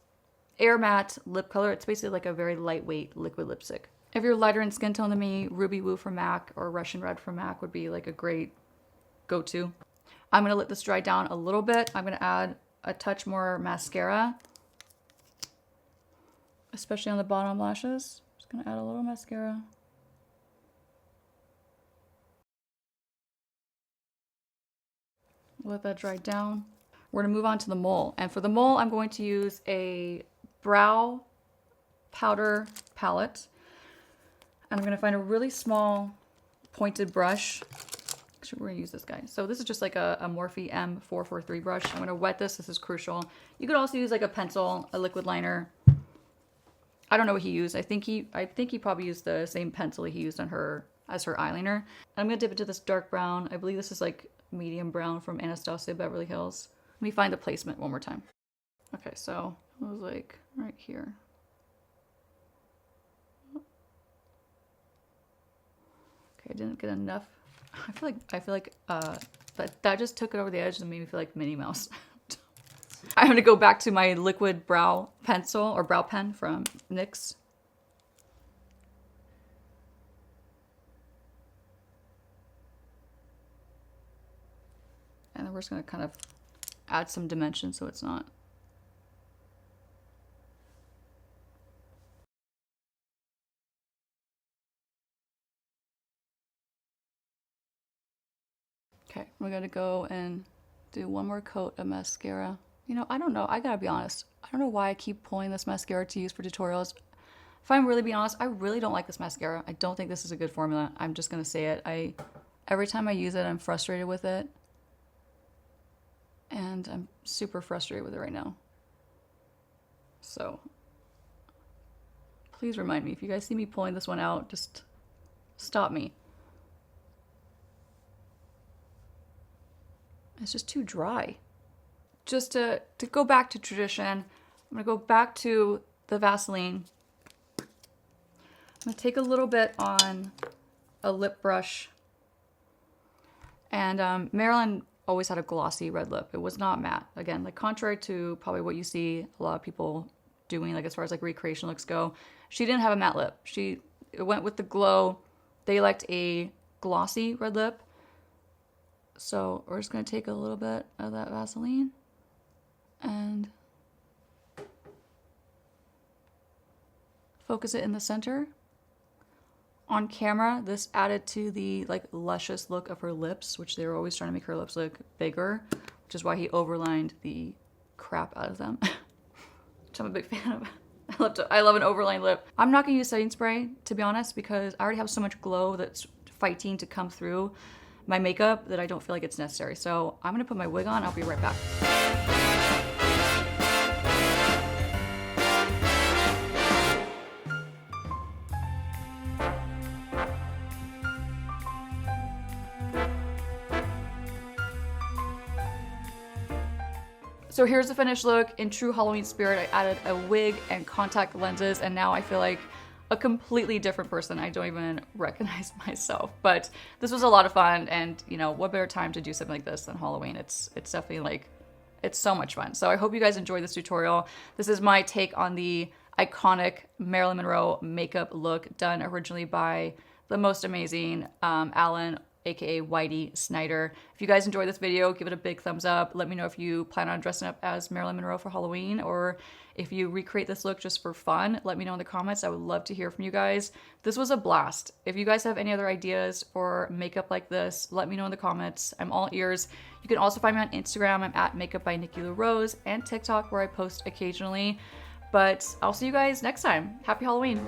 Air Matte lip color. It's basically like a very lightweight liquid lipstick. If you're lighter in skin tone than me, Ruby Woo from MAC or Russian Red from MAC would be like a great go-to. I'm gonna let this dry down a little bit. I'm gonna add a touch more mascara, especially on the bottom lashes. Just gonna add a little mascara. Let that dry down. We're gonna move on to the mole. And for the mole, I'm going to use a brow powder palette. And I'm gonna find a really small pointed brush. Actually, we're gonna use this guy. So this is just like a Morphe M443 brush. I'm gonna wet this. This is crucial. You could also use like a pencil, a liquid liner. I don't know what he used. I think he probably used the same pencil he used on her as her eyeliner. And I'm gonna dip into this dark brown. I believe this is like medium brown from Anastasia Beverly Hills. Let me find the placement one more time. Okay, so it was like right here. Okay, I didn't get enough. I feel like that just took it over the edge and made me feel like Minnie Mouse. I'm gonna go back to my liquid brow pencil or brow pen from NYX. And then we're just gonna kind of add some dimension so it's not. Okay, we're gonna go and do one more coat of mascara. You know, I don't know, I gotta be honest. I don't know why I keep pulling this mascara to use for tutorials. If I'm really being honest, I really don't like this mascara. I don't think this is a good formula. I'm just gonna say it. Every time I use it, I'm frustrated with it. And I'm super frustrated with it right now. So, please remind me. If you guys see me pulling this one out, just stop me. It's just too dry. Just to go back to tradition, I'm gonna go back to the Vaseline. I'm gonna take a little bit on a lip brush. And Marilyn always had a glossy red lip. It was not matte. Again, like contrary to probably what you see a lot of people doing, like as far as like recreation looks go, she didn't have a matte lip. It went with the glow. They liked a glossy red lip. So we're just gonna take a little bit of that Vaseline and focus it in the center. On camera, this added to the like luscious look of her lips, which they were always trying to make her lips look bigger, which is why he overlined the crap out of them, which I'm a big fan of. I love an overlined lip. I'm not gonna use setting spray, to be honest, because I already have so much glow that's fighting to come through my makeup that I don't feel like it's necessary. So I'm gonna put my wig on. I'll be right back. So here's the finished look. In true Halloween spirit, I added a wig and contact lenses, and now I feel like a completely different person. I don't even recognize myself. But this was a lot of fun, and you know, what better time to do something like this than Halloween? It's definitely like, it's so much fun. So I hope you guys enjoyed this tutorial. This is my take on the iconic Marilyn Monroe makeup look done originally by the most amazing Alan, aka Whitey Snyder. If you guys enjoyed this video, give it a big thumbs up. Let me know if you plan on dressing up as Marilyn Monroe for Halloween, or if you recreate this look just for fun. Let me know in the comments. I would love to hear from you guys. This was a blast. If you guys have any other ideas for makeup like this, let me know in the comments. I'm all ears. You can also find me on Instagram. I'm at Makeup by Nikki LaRose, and TikTok, where I post occasionally. But I'll see you guys next time. Happy Halloween.